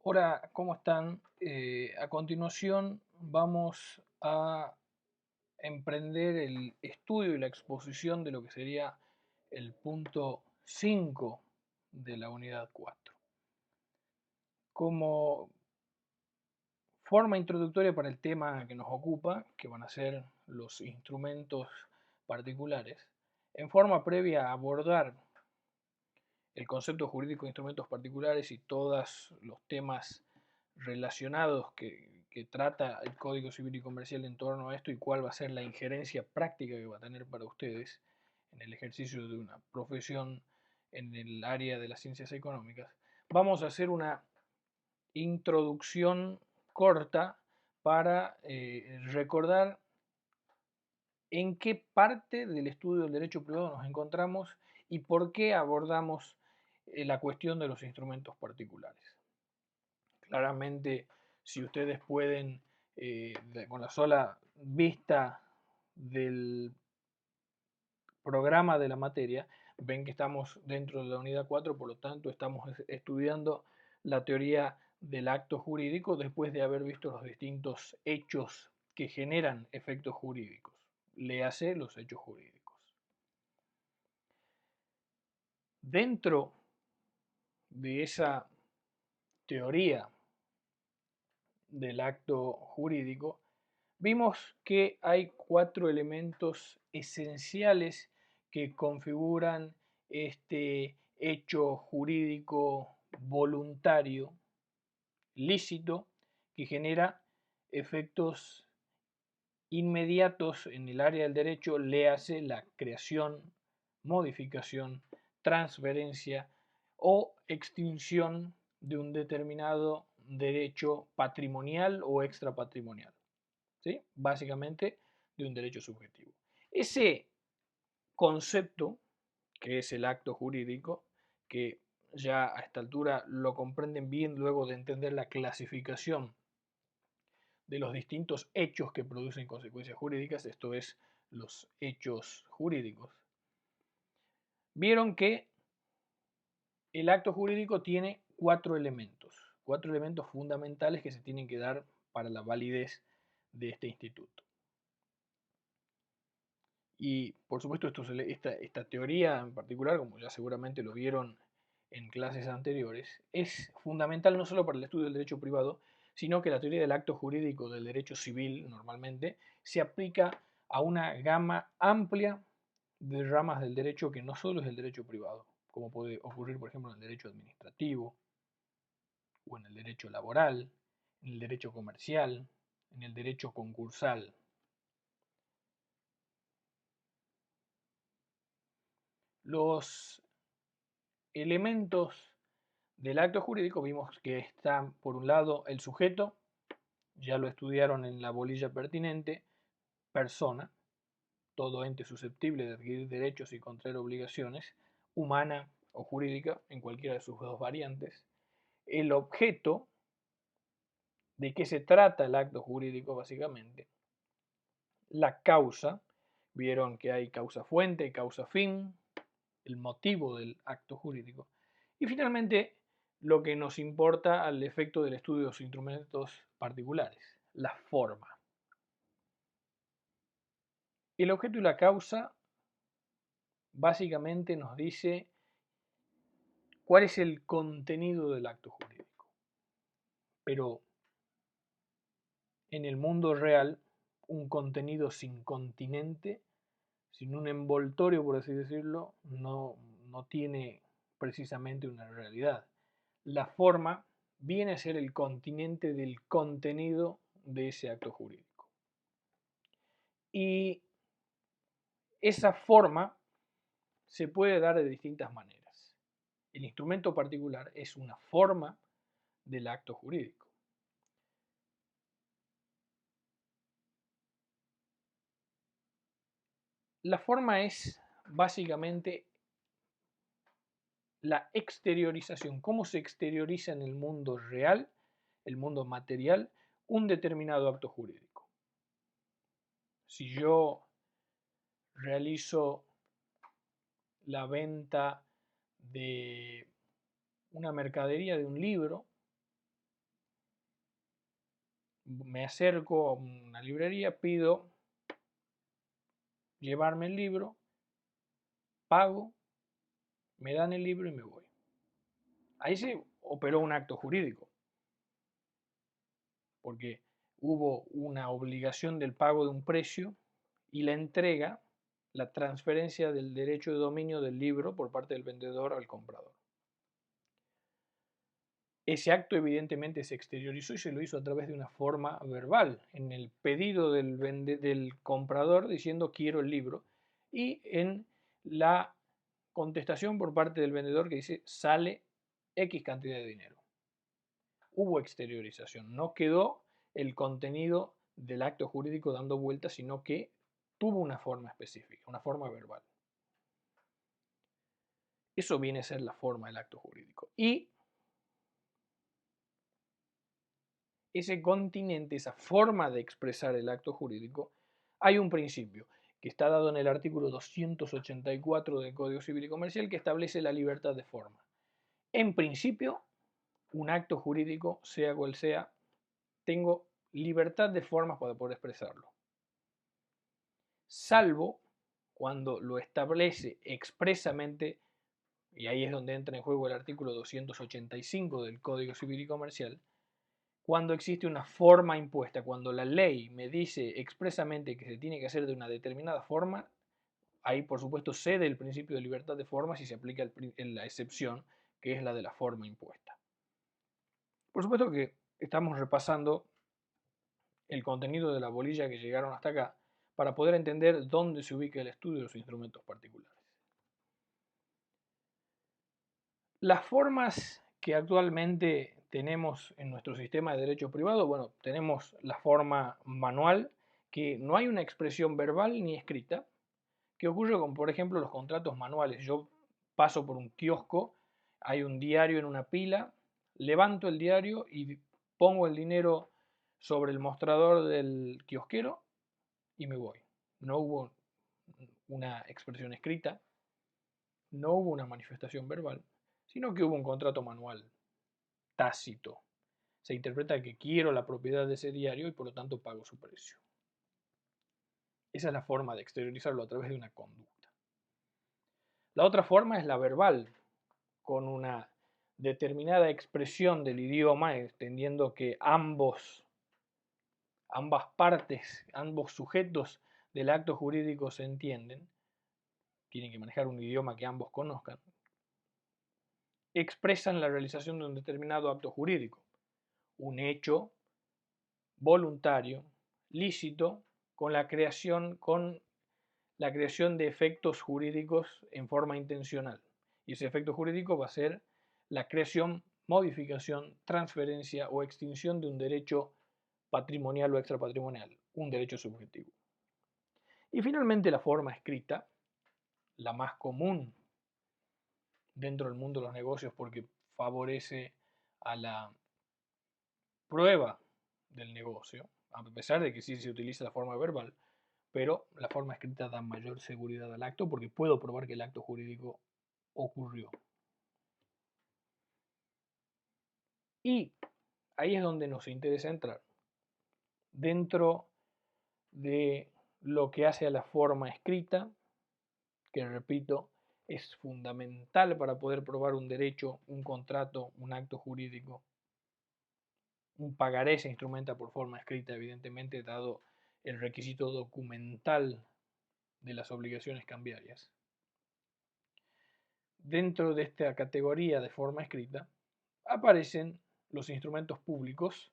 Hola, ¿cómo están? A continuación vamos a emprender el estudio y la exposición de lo que sería el punto 5 de la unidad 4. Como forma introductoria para el tema que nos ocupa, que van a ser los instrumentos particulares, en forma previa a abordar el concepto jurídico de instrumentos particulares y todos los temas relacionados que trata el Código Civil y Comercial en torno a esto y cuál va a ser la injerencia práctica que va a tener para ustedes en el ejercicio de una profesión en el área de las ciencias económicas, vamos a hacer una introducción corta para recordar en qué parte del estudio del derecho privado nos encontramos y por qué abordamos la cuestión de los instrumentos particulares. Claramente, si ustedes pueden, con la sola vista del programa de la materia, ven que estamos dentro de la unidad 4, por lo tanto estamos estudiando la teoría del acto jurídico después de haber visto los distintos hechos que generan efectos jurídicos. Léase los hechos jurídicos. Dentro de esa teoría del acto jurídico, vimos que hay 4 elementos esenciales que configuran este hecho jurídico voluntario, lícito, que genera efectos inmediatos en el área del derecho, léase la creación, modificación, transferencia o extinción de un determinado derecho patrimonial o extrapatrimonial. ¿Sí? Básicamente de un derecho subjetivo. Ese concepto, que es el acto jurídico, que ya a esta altura lo comprenden bien luego de entender la clasificación de los distintos hechos que producen consecuencias jurídicas, esto es, los hechos jurídicos, vieron que el acto jurídico tiene 4 elementos fundamentales que se tienen que dar para la validez de este instituto. Y por supuesto esta teoría en particular, como ya seguramente lo vieron en clases anteriores, es fundamental no solo para el estudio del derecho privado, sino que la teoría del acto jurídico del derecho civil normalmente se aplica a una gama amplia de ramas del derecho que no solo es el derecho privado, como puede ocurrir por ejemplo en el derecho administrativo o en el derecho laboral, en el derecho comercial, en el derecho concursal. Los elementos del acto jurídico vimos que está por un lado el sujeto, ya lo estudiaron en la bolilla pertinente, persona, todo ente susceptible de adquirir derechos y contraer obligaciones, humana o jurídica, en cualquiera de sus dos variantes, el objeto, de qué se trata el acto jurídico básicamente, la causa, vieron que hay causa fuente y causa fin, el motivo del acto jurídico, y finalmente lo que nos importa al efecto del estudio de los instrumentos particulares, la forma. El objeto y la causa básicamente nos dice cuál es el contenido del acto jurídico. Pero en el mundo real, un contenido sin continente, sin un envoltorio, por así decirlo, no tiene precisamente una realidad. La forma viene a ser el continente del contenido de ese acto jurídico. Y esa forma se puede dar de distintas maneras. El instrumento particular es una forma del acto jurídico. La forma es básicamente la exteriorización, cómo se exterioriza en el mundo real, el mundo material, un determinado acto jurídico. Si yo realizo la venta de una mercadería, de un libro, me acerco a una librería, pido llevarme el libro, pago, me dan el libro y me voy. Ahí se operó un acto jurídico, porque hubo una obligación del pago de un precio y la entrega, la transferencia del derecho de dominio del libro por parte del vendedor al comprador. Ese acto evidentemente se exteriorizó y se lo hizo a través de una forma verbal, en el pedido del comprador diciendo quiero el libro y en la contestación por parte del vendedor que dice sale X cantidad de dinero. Hubo exteriorización, no quedó el contenido del acto jurídico dando vueltas, sino que tuvo una forma específica, una forma verbal. Eso viene a ser la forma del acto jurídico. Y ese continente, esa forma de expresar el acto jurídico, hay un principio que está dado en el artículo 284 del Código Civil y Comercial que establece la libertad de forma. En principio, un acto jurídico, sea cual sea, tengo libertad de formas para poder expresarlo. Salvo cuando lo establece expresamente, y ahí es donde entra en juego el artículo 285 del Código Civil y Comercial, cuando existe una forma impuesta, cuando la ley me dice expresamente que se tiene que hacer de una determinada forma, ahí por supuesto cede el principio de libertad de formas y se aplica la excepción, que es la de la forma impuesta. Por supuesto que estamos repasando el contenido de la bolilla que llegaron hasta acá para poder entender dónde se ubica el estudio de los instrumentos particulares. Las formas que actualmente tenemos en nuestro sistema de derecho privado, bueno, tenemos la forma manual, que no hay una expresión verbal ni escrita, que ocurre con, por ejemplo, los contratos manuales. Yo paso por un kiosco, hay un diario en una pila, levanto el diario y pongo el dinero sobre el mostrador del kiosquero y me voy. No hubo una expresión escrita, no hubo una manifestación verbal, sino que hubo un contrato manual tácito. Se interpreta que quiero la propiedad de ese diario y por lo tanto pago su precio. Esa es la forma de exteriorizarlo a través de una conducta. La otra forma es la verbal, con una determinada expresión del idioma, entendiendo que ambas partes, ambos sujetos del acto jurídico se entienden, tienen que manejar un idioma que ambos conozcan, expresan la realización de un determinado acto jurídico, un hecho voluntario, lícito, con la creación de efectos jurídicos en forma intencional. Y ese efecto jurídico va a ser la creación, modificación, transferencia o extinción de un derecho patrimonial o extrapatrimonial, un derecho subjetivo. Y finalmente la forma escrita, la más común dentro del mundo de los negocios porque favorece a la prueba del negocio, a pesar de que sí se utiliza la forma verbal, pero la forma escrita da mayor seguridad al acto porque puedo probar que el acto jurídico ocurrió. Y ahí es donde nos interesa entrar. Dentro de lo que hace a la forma escrita, que repito, es fundamental para poder probar un derecho, un contrato, un acto jurídico. Un pagaré se instrumenta por forma escrita, evidentemente, dado el requisito documental de las obligaciones cambiarias. Dentro de esta categoría de forma escrita aparecen los instrumentos públicos,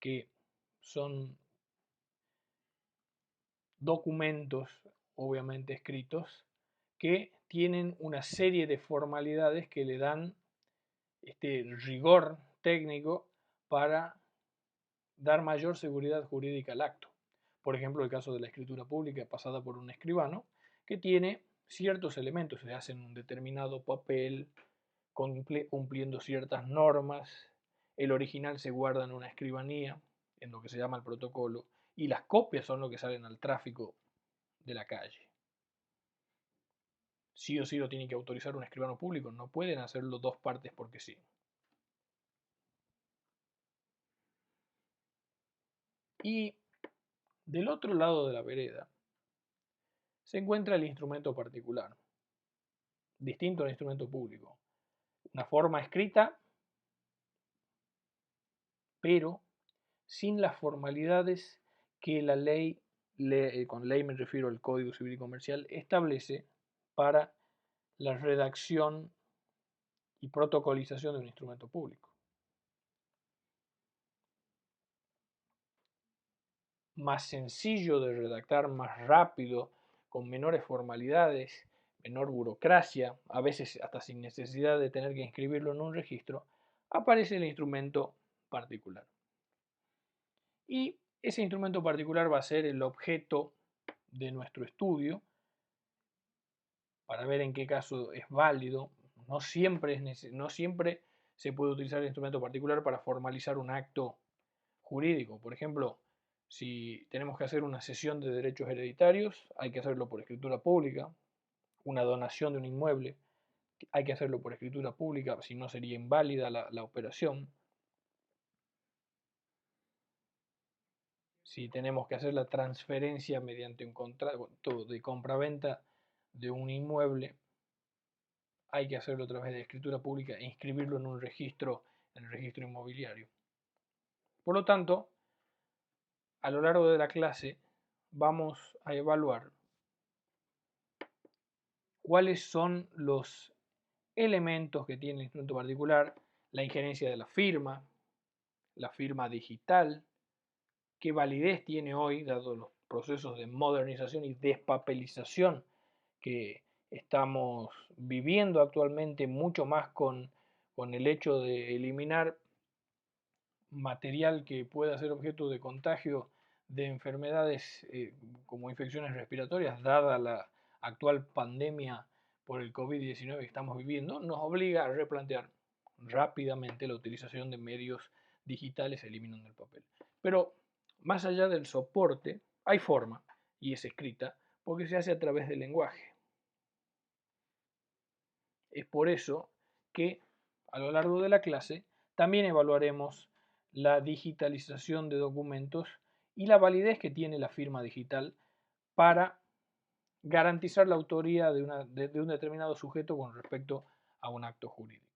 que son documentos obviamente escritos que tienen una serie de formalidades que le dan este rigor técnico para dar mayor seguridad jurídica al acto. Por ejemplo, el caso de la escritura pública pasada por un escribano, que tiene ciertos elementos, se hace en un determinado papel, cumpliendo ciertas normas, el original se guarda en una escribanía, en lo que se llama el protocolo, y las copias son lo que salen al tráfico de la calle. Sí o sí lo tiene que autorizar un escribano público, no pueden hacerlo dos partes porque sí. Y del otro lado de la vereda se encuentra el instrumento particular, distinto al instrumento público. Una forma escrita, pero sin las formalidades que la ley, con ley me refiero al Código Civil y Comercial, establece para la redacción y protocolización de un instrumento público. Más sencillo de redactar, más rápido, con menores formalidades, menor burocracia, a veces hasta sin necesidad de tener que inscribirlo en un registro, aparece el instrumento particular. Y ese instrumento particular va a ser el objeto de nuestro estudio para ver en qué caso es válido. No siempre se puede utilizar el instrumento particular para formalizar un acto jurídico. Por ejemplo, si tenemos que hacer una cesión de derechos hereditarios, hay que hacerlo por escritura pública. Una donación de un inmueble, hay que hacerlo por escritura pública, si no sería inválida la operación. Si tenemos que hacer la transferencia mediante un contrato de compraventa de un inmueble, hay que hacerlo a través de escritura pública e inscribirlo en un registro, en el registro inmobiliario. Por lo tanto, a lo largo de la clase vamos a evaluar cuáles son los elementos que tiene el instrumento particular, la injerencia de la firma digital, qué validez tiene hoy, dado los procesos de modernización y despapelización que estamos viviendo actualmente, mucho más con el hecho de eliminar material que pueda ser objeto de contagio de enfermedades como infecciones respiratorias, dada la actual pandemia por el COVID-19 que estamos viviendo, nos obliga a replantear rápidamente la utilización de medios digitales eliminando el papel. Pero más allá del soporte, hay forma, y es escrita, porque se hace a través del lenguaje. Es por eso que a lo largo de la clase también evaluaremos la digitalización de documentos y la validez que tiene la firma digital para garantizar la autoría de un determinado sujeto con respecto a un acto jurídico.